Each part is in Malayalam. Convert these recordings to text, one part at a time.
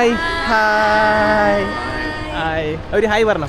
ഹായ് ഹായ് ഹായ് ഒരു ഹായ് പറഞ്ഞോ.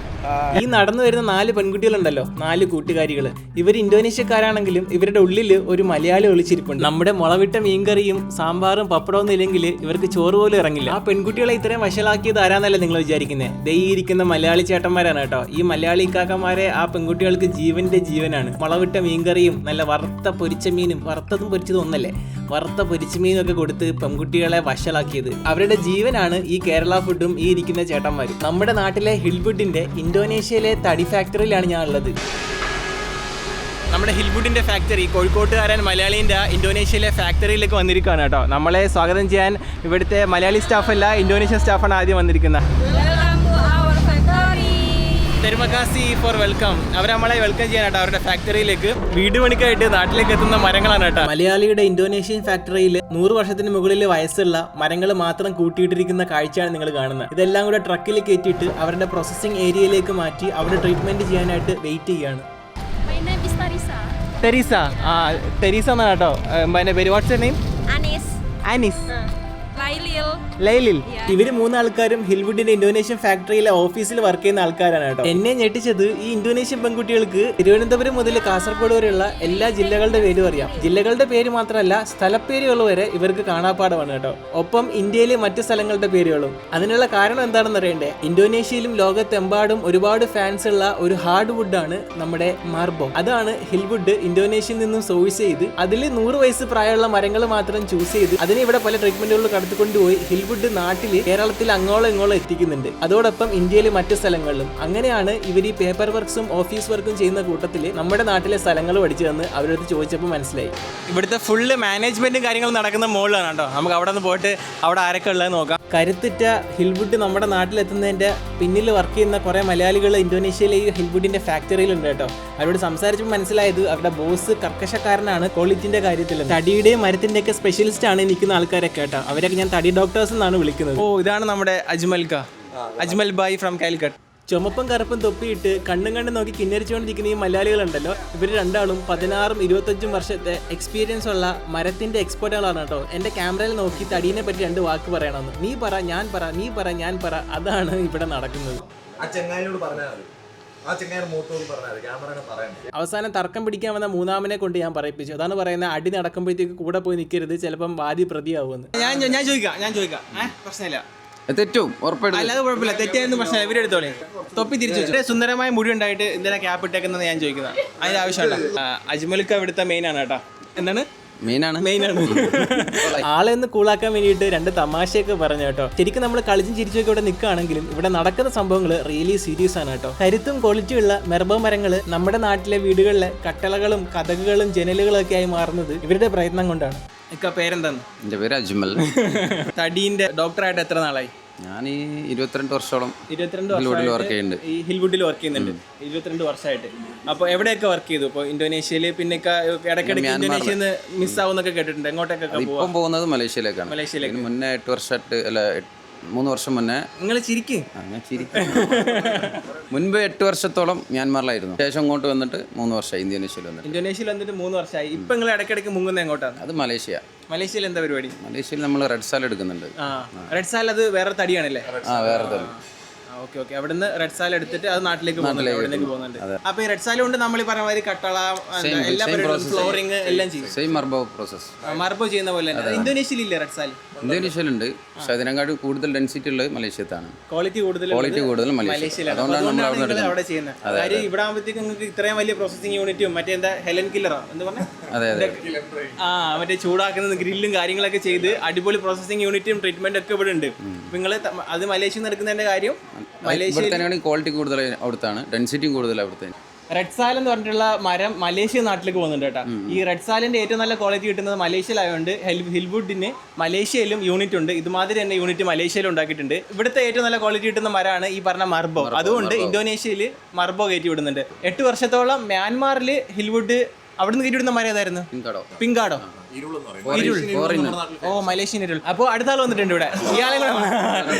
ഈ നടന്നു വരുന്ന 4 പെൺകുട്ടികളുണ്ടല്ലോ, 4 കൂട്ടുകാരികൾ. ഇവർ ഇന്തോനേഷ്യക്കാരാണെങ്കിലും ഇവരുടെ ഉള്ളിൽ ഒരു മലയാളി ഒളിച്ചിരിപ്പുണ്ട്. നമ്മുടെ മുളവിട്ട മീൻകറിയും സാമ്പാറും പപ്പടമൊന്നും ഇല്ലെങ്കിൽ ഇവർക്ക് ചോറ് പോലും ഇറങ്ങില്ല. ആ പെൺകുട്ടികളെ ഇത്രയും വഷളാക്കിയത് ആരാന്നല്ലേ നിങ്ങൾ വിചാരിക്കുന്നത്? ദേ ഇരിക്കുന്ന മലയാളി ചേട്ടന്മാരാണ് കേട്ടോ. ഈ മലയാളി കാക്കന്മാരെ ആ പെൺകുട്ടികൾക്ക് ജീവന്റെ ജീവനാണ്. മുളവിട്ട മീൻകറിയും നല്ല വറുത്ത പൊരിച്ച മീനും, വറുത്തതും പൊരിച്ചതും ഒന്നല്ലേ, വറുത്ത പൊരിച്ച മീനൊക്കെ കൊടുത്ത് പെൺകുട്ടികളെ വഷളാക്കിയത് അവരുടെ ജീവനാണ്. ഈ കേരള ഫുഡും ഈ ഇരിക്കുന്ന ചേട്ടന്മാരും. നമ്മുടെ നാട്ടിലെ ഹിൽവുഡിന്റെ ഇന്തോനേഷ്യയിലെ തടി ഫാക്ടറിയിലാണ് ഞാൻ ഉള്ളത്. നമ്മുടെ ഹിൽവുഡിന്റെ ഫാക്ടറി, കോഴിക്കോട്ടുകാരൻ മലയാളീൻ്റെ ഇന്തോനേഷ്യയിലെ ഫാക്ടറിയിലേക്ക് വന്നിരിക്കുകയാണ് കേട്ടോ. നമ്മളെ സ്വാഗതം ചെയ്യാൻ ഇവിടുത്തെ മലയാളി സ്റ്റാഫല്ല, ഇന്തോനേഷ്യൻ സ്റ്റാഫാണ് ആദ്യം വന്നിരിക്കുന്നത്. തെരുമക്കാസി ഫോർ വെൽക്കം. അവർ നമ്മളെ വെൽക്കം ചെയ്യാനാട്ടോ അവരുടെ ഫാക്ടറിയിലേക്ക്. വീട് പണിക്കായിട്ട് നാട്ടിലേക്ക് എത്തുന്ന മരങ്ങളാണ് കേട്ടോ. മലയാളിയുടെ ഇന്തോനേഷ്യൻ ഫാക്ടറിയിൽ 100 വർഷത്തിന് മുകളിൽ വയസ്സുള്ള മരങ്ങൾ മാത്രം കൂട്ടിയിട്ടിരിക്കുന്ന കാഴ്ചയാണ് നിങ്ങൾ കാണുന്നത്. ഇതെല്ലാം കൂടെ ട്രക്കിൽ കയറ്റിയിട്ട് അവരുടെ പ്രോസസ്സിംഗ് ഏരിയയിലേക്ക് മാറ്റി അവിടെ ട്രീറ്റ്മെന്റ് ചെയ്യാനായിട്ട് വെയിറ്റ് ചെയ്യാണ്. തെരീസ. തെരീസ എന്നാണ് കേട്ടോ എൻ്റെ പേര്. Watts name? ആനീസ്. ലൈലിൽ. ഇവര് 3 ആൾക്കാരും ഹിൽവുഡിന്റെ ഇന്തോനേഷ്യൻ ഫാക്ടറിയിലെ ഓഫീസിൽ വർക്ക് ചെയ്യുന്ന ആൾക്കാരാണ് കേട്ടോ. എന്നെ ഞെട്ടിച്ചത് ഈ ഇന്തോനേഷ്യൻ പെൺകുട്ടികൾക്ക് തിരുവനന്തപുരം മുതൽ കാസർഗോഡ് വരെയുള്ള എല്ലാ ജില്ലകളുടെ പേരും അറിയാം. ജില്ലകളുടെ പേര് മാത്രമല്ല, സ്ഥലപ്പേരുകൾ വരെ ഇവർക്ക് കാണാപ്പാടമാണ് കേട്ടോ. ഒപ്പം ഇന്ത്യയിലെ മറ്റു സ്ഥലങ്ങളുടെ പേരുകളും. അതിനുള്ള കാരണം എന്താണെന്ന് അറിയണ്ടേ? ഇന്തോനേഷ്യയിലും ലോകത്തെമ്പാടും ഒരുപാട് ഫാൻസ് ഉള്ള ഒരു ഹാർഡ് വുഡാണ് നമ്മുടെ മാർബോ. അതാണ് ഹിൽവുഡ് ഇന്തോനേഷ്യയിൽ നിന്നും സോഴ്സ് ചെയ്ത് അതിൽ 100 വയസ്സ് പ്രായമുള്ള മരങ്ങൾ മാത്രം ചൂസ് ചെയ്ത് അതിന് ഇവിടെ പല ട്രീറ്റ്മെന്റുകൾ കൊണ്ടുപോയി ഹിൽവുഡ് നാട്ടിൽ കേരളത്തിൽ അങ്ങോളം ഇങ്ങോളം എത്തിക്കുന്നുണ്ട്. അതോടൊപ്പം ഇന്ത്യയിലെ മറ്റു സ്ഥലങ്ങളിലും. അങ്ങനെയാണ് ഇവർ ഈ പേപ്പർ വർക്ക്സും ഓഫീസ് വർക്കും ചെയ്യുന്ന കൂട്ടത്തിൽ നമ്മുടെ നാട്ടിലെ സ്ഥലങ്ങൾ പഠിച്ചു തന്ന് അവരടുത്ത് ചോദിച്ചപ്പോൾ മനസ്സിലായി. ഇവിടുത്തെ ഫുള്ള് മാനേജ്മെന്റും കാര്യങ്ങളും നടക്കുന്ന മുകളിലാണ് കേട്ടോ. നമുക്ക് അവിടെ നിന്ന് പോയിട്ട് അവിടെ ആരൊക്കെ ഉള്ളത് നോക്കാം. കരുത്തുറ്റ ഹിൽവുഡ് നമ്മുടെ നാട്ടിലെത്തുന്നതിന്റെ പിന്നിൽ വർക്ക് ചെയ്യുന്ന കുറെ മലയാളികൾ ഇന്തോനേഷ്യയിലെ ഈ ഹിൽവുഡിന്റെ ഫാക്ടറിയിലുണ്ട് കേട്ടോ. അവരോട് സംസാരിച്ചപ്പോൾ മനസ്സിലായത് അവരുടെ ബോസ് കർക്കശക്കാരനാണ് ക്വാളിറ്റിന്റെ കാര്യത്തിൽ. തടിയുടെയും മരത്തിന്റെ ഒക്കെ സ്പെഷ്യലിസ്റ്റ് ആണ് നിൽക്കുന്ന ആൾക്കാരൊക്കെ കേട്ടോ. അവരൊക്കെ ഞാൻ തടി ഡോക്ടേഴ്സ് എന്നാണ് വിളിക്കുന്നത്. ഓ, ഇതാണ് നമ്മുടെ അജ്മൽ ബായ് ഫ്രം കാലിക്കറ്റ്. ചുമപ്പും കറുപ്പും തൊപ്പിയിട്ട് കണ്ണും നോക്കി കിന്നരിച്ചുകൊണ്ടിരിക്കുന്ന ഈ മലയാളികളുണ്ടല്ലോ, ഇവർ രണ്ടാളും 16ഉം 25ഉം വർഷത്തെ എക്സ്പീരിയൻസ് ഉള്ള മരത്തിന്റെ എക്സ്പേർട്ടുകളാണ് കേട്ടോ. എന്റെ ക്യാമറയിൽ നോക്കി തടീനെ പറ്റി 2 വാക്ക് പറയണമെന്ന്. നീ പറ, ഞാൻ പറ, നീ പറ, ഞാൻ പറ. അതാണ് ഇവിടെ നടക്കുന്നത്. അവസാനം തർക്കം പിടിക്കാൻ വന്ന 3ആമനെ കൊണ്ട് ഞാൻ പറയിപ്പിച്ചു. അതാണ് പറയുന്നത്, അടി നടക്കുമ്പോഴത്തേക്ക് കൂടെ പോയി നിൽക്കരുത്, ചിലപ്പം വാദി പ്രതിയാവുമെന്ന്. ഞാൻ ചോദിക്കാം പ്രശ്നമില്ല. തെറ്റും ഉറപ്പായിട്ടും. അല്ലാതെ കുഴപ്പമില്ല, തെറ്റായിരുന്നു പ്രശ്നമില്ല. ഇവരെടുത്തോളെ തൊപ്പി തിരിച്ചു വെച്ചു. സുന്ദരമായ മുടി ഉണ്ടായിട്ട് എന്തിനാ ക്യാപ്പ് ഇട്ടേക്കുന്നത് ഞാൻ ചോദിക്കുന്നത്. അതിന്റെ ആവശ്യമുണ്ടോ? അജ്മൽക്ക ഇവിടുത്തെ മെയിൻ ആണ് കേട്ടോ. എന്താണ് മെയിനാണ് ആളെന്ന് കൂളാക്കാൻ വേണ്ടിയിട്ട് 2 തമാശയൊക്കെ പറഞ്ഞു കേട്ടോ. ശരിക്കും നമ്മൾ കളിച്ചും ചിരിച്ചൊക്കെ ഇവിടെ നിൽക്കുകയാണെങ്കിലും ഇവിടെ നടക്കുന്ന സംഭവങ്ങൾ റിയലി സീരിയസ് ആണ് കേട്ടോ. കരുത്തും ക്വാളിറ്റിയുള്ള മെർബോ മരങ്ങൾ നമ്മുടെ നാട്ടിലെ വീടുകളിലെ കട്ടളകളും കതകുകളും ജനലുകളൊക്കെ ആയി മാറുന്നത് ഇവരുടെ പ്രയത്നം കൊണ്ടാണ്. പേരെന്താണ്? എൻ്റെ പേര് അജ്മൽ. തടീന്റെ ഡോക്ടറായിട്ട് എത്ര നാളായി? ഞാൻ ഈ 22 വർഷത്തോളം വർക്ക് ചെയ്യുന്നുണ്ട്. ഈ ഹിൽവുഡിൽ വർക്ക് ചെയ്യുന്നുണ്ട് 22 വർഷമായിട്ട്. അപ്പോൾ എവിടെയൊക്കെ വർക്ക് ചെയ്തു? ഇപ്പോൾ ഇന്തോനേഷ്യയിൽ, പിന്നെ ഇടയ്ക്കിടയ്ക്ക് ഇന്തോനേഷ്യയിൽ നിന്ന് മിസ്സാവുന്നൊക്കെ കേട്ടിട്ടുണ്ട്. എങ്ങോട്ടൊക്കെ പോകുന്നത്? മലേഷ്യയിലേക്കാണ്. മുന്നേ 8 വർഷമായിട്ട്, അല്ല 3 വർഷം മുന്നേ. നിങ്ങൾ ചിരിക്കും. മുൻപ് 8 വർഷത്തോളം മ്യാൻമാറിലായിരുന്നു. ശേഷം ഇങ്ങോട്ട് വന്നിട്ട് 3 വർഷമായി ഇന്തോനേഷ്യയിൽ വന്നിട്ട് 3 വർഷമായി. ഇപ്പൊ നിങ്ങൾ ഇടയ്ക്കിടയ്ക്ക് മുങ്ങുന്നത് എങ്ങോട്ടാണ്? അത് മലേഷ്യയിൽ എന്താ പരിപാടി? മലേഷ്യയിൽ നമ്മൾ റെഡ് സാൽ എടുക്കുന്നുണ്ട്. റെഡ് സാൽ അത് വേറെ തടിയാണല്ലേ? വേറെ തടി. ഓക്കെ. അവിടുന്ന് റെഡ് സാൽ എടുത്തിട്ട് അത് നാട്ടിലേക്ക് പോകുന്നുണ്ട്. അപ്പൊ ഈ റെഡ് സാൽ കൊണ്ട് നമ്മൾ ഈ പറഞ്ഞ മാതിരി കട്ടള, എല്ലാ ഫ്ലോറിംഗ് എല്ലാം ചെയ്യും. Same മർബോ process. മർബോ ചെയ്യുന്ന പോലെ തന്നെ ഇന്തോനേഷ്യയിലില്ലേ റെഡ് സാൽ? ഇന്തോനേഷ്യയിലുണ്ട്, പക്ഷെ അതിനെക്കാട്ടും കൂടുതൽ ഡെൻസിറ്റി ഉള്ളത് മലേഷ്യത്താണ്. ക്വാളിറ്റി കൂടുതൽ മലേഷ്യയിലാണ്. അതുകൊണ്ടാണ് അവിടെ ചെയ്യുന്നത്. കാര്യം ഇവിടെ ആകുമ്പോഴത്തേക്ക് നിങ്ങൾക്ക് ഇത്രയും വലിയ പ്രോസസിംഗ് യൂണിറ്റും മറ്റേ എന്താ ഹെലൻ കില്ലറോ എന്താ പറഞ്ഞ മറ്റേ ചൂടാക്കുന്ന ഗ്രില്ലും കാര്യങ്ങളൊക്കെ ചെയ്ത് അടിപൊളി പ്രോസസിംഗ് യൂണിറ്റും ട്രീറ്റ്മെന്റ് ഒക്കെ ഇവിടെ ഉണ്ട്. നിങ്ങൾ അത് മലേഷ്യയിൽ നടക്കുന്നതിന്റെ കാര്യം മലേഷ്യയിൽ ക്വാളിറ്റി കൂടുതൽ അവിടുത്താണ്, ഡെൻസിറ്റിയും കൂടുതൽ അവിടുത്തെ. റെഡ് സാൽ എന്ന് പറഞ്ഞിട്ടുള്ള മരം മലേഷ്യ നാട്ടിലേക്ക് പോകുന്നുണ്ട് കേട്ടോ. ഈ റെഡ് സാലിന്റെ ഏറ്റവും നല്ല ക്വാളിറ്റി കിട്ടുന്നത് മലേഷ്യയിലായതുകൊണ്ട് ഹിൽവുഡിന് മലേഷ്യയിലും യൂണിറ്റ് ഉണ്ട്. ഇതുമാതിരി തന്നെ യൂണിറ്റ് മലേഷ്യയിലും ഉണ്ടാക്കിയിട്ടുണ്ട്. ഇവിടുത്തെ ഏറ്റവും നല്ല ക്വാളിറ്റി കിട്ടുന്ന മരമാണ് ഈ പറഞ്ഞ മർബോ. അതുകൊണ്ട് ഇന്തോനേഷ്യയിൽ മർബോ കയറ്റി വിടുന്നുണ്ട്. 8 വർഷത്തോളം മ്യാൻമാറിൽ ഹിൽവുഡ് അവിടുന്ന് കയറ്റി വിടുന്ന മരം ഏതായിരുന്നു? പിങ്കാടോ. ഓ, മലേഷ്യൻ ഇരുൾ. അപ്പോൾ അടുത്ത ആൾ വന്നിട്ടുണ്ട് ഇവിടെ. ഇയാളെ കൂടെ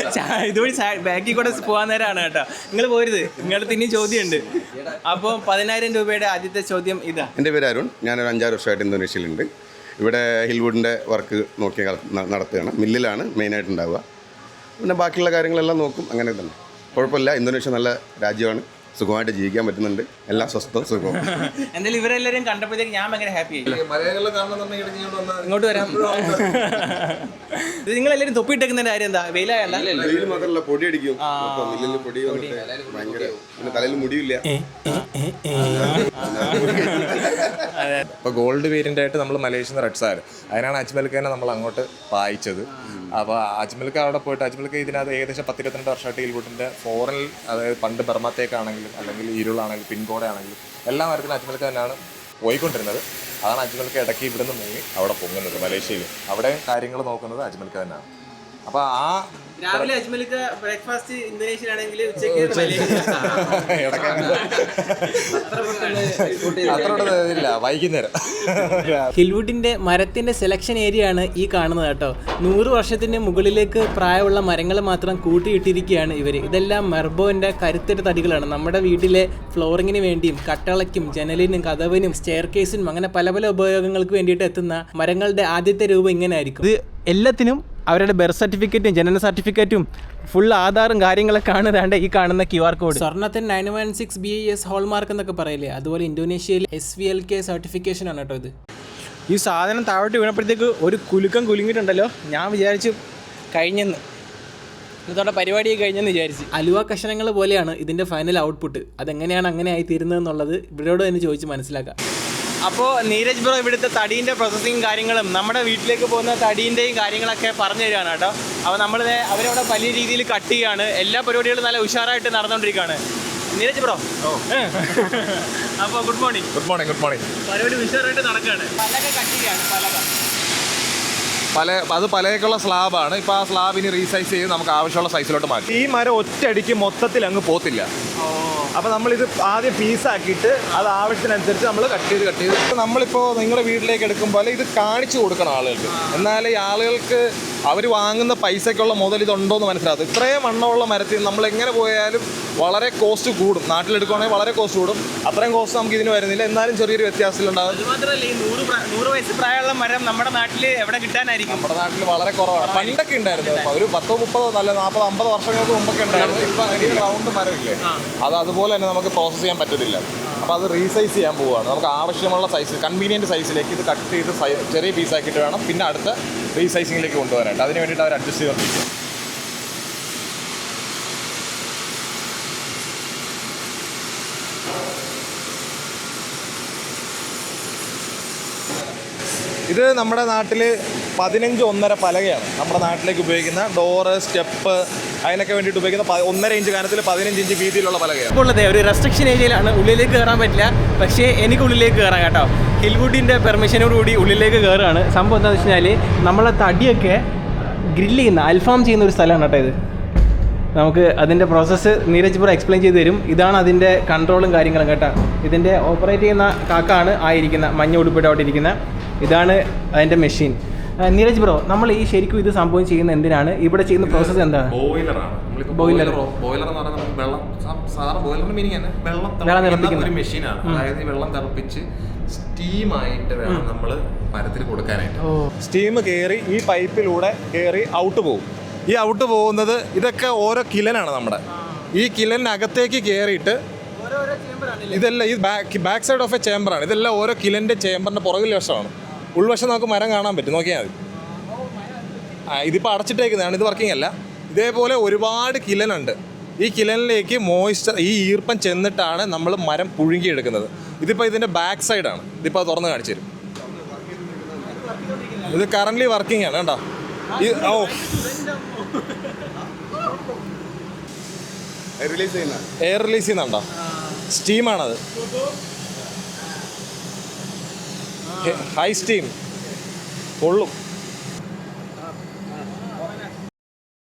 ഇതുവഴി ബാക്കിൽ കൂടെ പോകാൻ നേരമാണ് കേട്ടോ. നിങ്ങൾ പോരുത്, നിങ്ങളുടെ പിന്നെ ചോദ്യമുണ്ട്. അപ്പോൾ 10,000 രൂപയുടെ ആദ്യത്തെ ചോദ്യം ഇതാ. എൻ്റെ പേര് അരുൺ. ഞാനൊരു 5-6 വർഷമായിട്ട് ഇന്തോനേഷ്യയിലുണ്ട്. ഇവിടെ ഹിൽവുഡിൻ്റെ വർക്ക് നോക്കി നടത്തുകയാണ്. മില്ലിലാണ് മെയിനായിട്ട് ഉണ്ടാവുക. പിന്നെ ബാക്കിയുള്ള കാര്യങ്ങളെല്ലാം നോക്കും. അങ്ങനെ തന്നെ കുഴപ്പമില്ല. ഇന്തോനേഷ്യ നല്ല രാജ്യമാണ്, സുഖമായിട്ട് ജീവിക്കാൻ പറ്റുന്നുണ്ട്, എല്ലാം സ്വസ്ഥവും സുഖവും. എന്തായാലും ഇവരെല്ലാവരും കണ്ടപ്പോഴത്തേക്ക് ഞാൻ ഭയങ്കര ഹാപ്പി ആയി. ഇങ്ങോട്ട് വരാം. നിങ്ങളെല്ലാവരും തൊപ്പിയിട്ടേക്കുന്നതിന്റെ കാര്യം എന്താ? വെയിലായല്ല, വെയിൽ മാത്രമല്ല പൊടി അടിക്കും, പൊടി ഭയങ്കര, പിന്നെ തലയിൽ മുടിയില്ല. ഇപ്പോൾ ഗോൾഡ് വേരിയൻ്റ് ആയിട്ട് നമ്മൾ മലേഷ്യൻ റെഡ് സാർ, അതിനാണ് അജ്മൽഖാനെ നമ്മൾ അങ്ങോട്ട് വായിച്ചത്. അപ്പോൾ അജ്മൽഖ അവിടെ പോയിട്ട് അജ്മൽഖ ഇതിനകത്ത് ഏകദേശം 10-22 വർഷമായിട്ട് ഹിൽവുഡിൻ്റെ ഫോറിനിൽ, അതായത് പണ്ട് ബർമത്തേക്കാണെങ്കിലും അല്ലെങ്കിൽ ഇരുളാണെങ്കിലും പിൻകോഡ ആണെങ്കിലും എല്ലാ മരത്തിലും അജ്മൽഖ തന്നെയാണ് പോയിക്കൊണ്ടിരുന്നത്. അതാണ് അജ്മൽഖ ഇടയ്ക്ക് ഇവിടുന്ന് മുങ്ങി അവിടെ പൊങ്ങുന്നത് മലേഷ്യയിൽ. അവിടെ കാര്യങ്ങൾ നോക്കുന്നത് അജ്മൽഖ തന്നെയാണ്. അപ്പോൾ ആ രാവിലെ അജ്മൽഖ ബ്രേക്ക്ഫാസ്റ്റ് ഇന്തോനേഷ്യയിലാണെങ്കിൽ ഉച്ചയ്ക്ക് അത്ര വൈകുന്നേരം. ഹിൽവുഡിന്റെ മരത്തിന്റെ സെലക്ഷൻ ഏരിയ ആണ് ഈ കാണുന്നത് കേട്ടോ. 100 വർഷത്തിന് മുകളിലേക്ക് പ്രായമുള്ള മരങ്ങൾ മാത്രം കൂട്ടിയിട്ടിരിക്കുകയാണ് ഇവർ. ഇതെല്ലാം മെർബോന്റെ കരുത്തര തടികളാണ്. നമ്മുടെ വീട്ടിലെ ഫ്ലോറിങ്ങിന് വേണ്ടിയും കട്ടളയ്ക്കും ജനലിനും കതവിനും സ്റ്റെയർ കേസിനും അങ്ങനെ പല പല ഉപയോഗങ്ങൾക്ക് വേണ്ടിയിട്ട് എത്തുന്ന മരങ്ങളുടെ ആദ്യത്തെ രൂപം ഇങ്ങനെ ആയിരിക്കും. ഇത് എല്ലാത്തിനും അവരുടെ ബർത്ത് സർട്ടിഫിക്കറ്റും ജനന സർട്ടിഫിക്കറ്റും ഫുൾ ആധാറും കാര്യങ്ങളൊക്കെ കാണുന്നതാണ്ട് ഈ കാണുന്ന QR കോഡ്. സ്വർണ്ണത്തിന് 916 BIS ഹോൾമാർക്ക് എന്നൊക്കെ പറയില്ലേ, അതുപോലെ ഇന്തോനേഷ്യയിൽ SVLK സർട്ടിഫിക്കേഷൻ ആണ് കേട്ടോ ഇത്. ഈ സാധനം താഴോട്ട് വീണപ്പോഴത്തേക്ക് ഒരു കുലുക്കം കുലുങ്ങിയിട്ടുണ്ടല്ലോ. ഞാൻ വിചാരിച്ചു കഴിഞ്ഞെന്ന്, ഇതോടെ പരിപാടി കഴിഞ്ഞെന്ന് വിചാരിച്ചു. അലുവ കഷണങ്ങൾ പോലെയാണ് ഇതിൻ്റെ ഫൈനൽ ഔട്ട്പുട്ട്. അതെങ്ങനെയാണ് അങ്ങനെ ആയി തീരുന്നതെന്നുള്ളത് ഇവരോട് തന്നെ ചോദിച്ച് മനസ്സിലാക്കാം. അപ്പോൾ നീരജ് ബ്രോ ഇവിടുത്തെ തടീൻ്റെ പ്രോസസ്സിങ് കാര്യങ്ങളും നമ്മുടെ വീട്ടിലേക്ക് പോകുന്ന തടീൻ്റെയും കാര്യങ്ങളൊക്കെ പറഞ്ഞു തരികയാണ് കേട്ടോ. അപ്പോൾ നമ്മൾ അവരവിടെ വലിയ രീതിയിൽ കട്ട് ചെയ്യുകയാണ്. എല്ലാ പരിപാടികളും നല്ല ഉഷാറായിട്ട് നടന്നുകൊണ്ടിരിക്കുകയാണ്. നീരജ് ബ്രോ, അപ്പോൾ good morning. Good morning. Good morning. പരിപാടി ഉഷാറായിട്ട് നടക്കുകയാണ്. പലക കട്ട് ചെയ്യുകയാണ്. അത് പലയൊക്കെയുള്ള സ്ലാബാണ്. ഇപ്പോൾ ആ സ്ലാബിന് റീസൈസ് ചെയ്ത് നമുക്ക് ആവശ്യമുള്ള സൈസിലോട്ട് മാറ്റി. ഈ മരം ഒറ്റയടിക്ക് മൊത്തത്തിൽ അങ്ങ് പോത്തില്ല. അപ്പോൾ നമ്മളിത് ആദ്യം പീസാക്കിയിട്ട് അത് ആവശ്യത്തിനനുസരിച്ച് നമ്മൾ കട്ട് ചെയ്ത് നമ്മളിപ്പോൾ നിങ്ങളുടെ വീട്ടിലേക്ക് എടുക്കുമ്പോൾ ഇത് കാണിച്ചു കൊടുക്കണം ആളുകൾക്ക്. എന്നാലേ ഈ ആളുകൾക്ക് അവർ വാങ്ങുന്ന പൈസയ്ക്കുള്ള മുതൽ ഇതുണ്ടോയെന്ന് മനസ്സിലാകും. ഇത്രയും വണ്ണമുള്ള മരത്തിൽ നമ്മൾ എങ്ങനെ പോയാലും വളരെ കോസ്റ്റ് കൂടും. നാട്ടിലെടുക്കുകയാണെങ്കിൽ വളരെ കോസ്റ്റ് കൂടും. അത്രയും കോസ്റ്റ് നമുക്ക് ഇതിന് വരുന്നില്ല. എന്നാലും ചെറിയൊരു വ്യത്യാസത്തിലുണ്ടാകും. അതുമാത്രമല്ല, ഈ 100 വയസ്സ് പ്രായമുള്ള മരം നമ്മുടെ നാട്ടിൽ എവിടെ കിട്ടാനായിരിക്കും? നമ്മുടെ നാട്ടിൽ വളരെ കുറവാണ്. പണ്ടൊക്കെ ഉണ്ടായിരുന്നു. ഒരു 10-30 നല്ല 40-50 വർഷങ്ങൾക്ക് മുമ്പൊക്കെ ഉണ്ടായിരുന്നു. ഇപ്പം അങ്ങനെ റൗണ്ട് മരമില്ലേ, അത് അതുപോലെ തന്നെ നമുക്ക് പ്രോസസ്സ് ചെയ്യാൻ പറ്റത്തില്ല. അപ്പോൾ അത് റീസൈസ് ചെയ്യാൻ പോവുകയാണ്. നമുക്ക് ആവശ്യമുള്ള സൈസ്, കൺവീനിയൻറ്റ് സൈസിലേക്ക് ഇത് കട്ട് ചെയ്ത് ചെറിയ പീസാക്കിയിട്ട് വേണം പിന്നെ അടുത്ത റീസൈസിങ്ങിലേക്ക് കൊണ്ടുവരാനായിട്ട്. അതിന് വേണ്ടിയിട്ട് അവർ അഡ്ജസ്റ്റ് ചെയ്തിട്ടുണ്ട്. ഇത് നമ്മുടെ നാട്ടിൽ 15-1.5 പലകയാണ് നമ്മുടെ നാട്ടിലേക്ക് ഉപയോഗിക്കുന്ന ഡോറ്, സ്റ്റെപ്പ്, അതിനൊക്കെ വേണ്ടിയിട്ട് ഉപയോഗിക്കുന്ന 1.5 ഇഞ്ച് കനത്തിൽ 15 ഇഞ്ച് വീതിയിലുള്ള പലകയാണ്. ഇപ്പോൾ ഉള്ളത് ഒരു റെസ്ട്രിക്ഷൻ ഏരിയയിലാണ്. ഉള്ളിലേക്ക് കയറാൻ പറ്റില്ല. പക്ഷേ എനിക്ക് ഉള്ളിലേക്ക് കയറാം കേട്ടോ. ഹിൽവുഡിൻ്റെ പെർമിഷനോട് കൂടി ഉള്ളിലേക്ക് കയറുകയാണ്. സംഭവം എന്താണെന്ന് വെച്ച് കഴിഞ്ഞാൽ നമ്മളെ തടിയൊക്കെ ഗ്രില്ല് ചെയ്യുന്ന, അൽഫാം ചെയ്യുന്ന ഒരു സ്ഥലമാണ് കേട്ടോ ഇത്. നമുക്ക് അതിൻ്റെ പ്രോസസ്സ് നീരജ് ബ്രോ എക്സ്പ്ലെയിൻ ചെയ്ത് തരും. ഇതാണ് അതിൻ്റെ കൺട്രോളും കാര്യങ്ങളും കേട്ടോ. ഇതിൻ്റെ ഓപ്പറേറ്റ് ചെയ്യുന്ന കാക്കാണ് ആയിരിക്കുന്ന മഞ്ഞ ഉടുപ്പിട്ട് അവിടെ ഇരിക്കുന്ന. ഇതാണ് അതിൻ്റെ മെഷീൻ. നീരജ് ബ്രോ, നമ്മൾ ഈ ശരിക്കും ഇത് സംഭവം ചെയ്യുന്ന എന്തിനാണ്? ഇവിടെ ചെയ്യുന്ന പ്രോസസ്സ് എന്താണ്? ബോയിലറാണ്. ബോയിലർ എന്ന് പറഞ്ഞാൽ നമുക്ക് ബോയിലറിന്റെ മീനിങ് തന്നെ വെള്ളം തിളപ്പിക്കുന്ന ഒരു മെഷീനാണ്. അതായത് ഈ വെള്ളം തിളപ്പിച്ച് സ്റ്റീമായിട്ട് വേണം നമ്മൾ മരത്തിൽ കൊടുക്കാനായിട്ട്. സ്റ്റീം കയറി ഈ പൈപ്പിലൂടെ കയറി ഔട്ട് പോകും. ഈ ഔട്ട് പോകുന്നത് ഇതൊക്കെ ഓരോ കിലനാണ് നമ്മുടെ. ഈ കിലനകത്തേക്ക് കയറിയിട്ട് ഇതെല്ലാം ഈ ബാക്ക് സൈഡ് ഓഫ് എ ചേമ്പറാണ്. ഇതെല്ലാം ഓരോ കിലൻ്റെ ചേമ്പറിൻ്റെ പുറകിൽ വശമാണ്. ഉൾവശം നമുക്ക് മരം കാണാൻ പറ്റും, നോക്കിയാൽ മതി. ഇതിപ്പോൾ അടച്ചിട്ടേക്കുന്നതാണ്, ഇത് വർക്കിംഗ് അല്ല. ഇതേപോലെ ഒരുപാട് കിലനുണ്ട്. ഈ കിലനിലേക്ക് മോയ്സ്ചർ, ഈ ഈർപ്പം ചെന്നിട്ടാണ് നമ്മൾ മരം പുഴുങ്ങിയെടുക്കുന്നത്. ഇതിപ്പോൾ ഇതിൻ്റെ ബാക്ക് സൈഡാണ്. ഇതിപ്പോൾ തുറന്ന് കാണിച്ചു തരും. ഇത് കറൻ്റ്ലി വർക്കിംഗ് ആണ് കേട്ടോ. എയർ റിലീസ് ചെയ്യുന്നുണ്ടോ? സ്റ്റീമാണത്, ഹൈ സ്റ്റീം കൊള്ളും.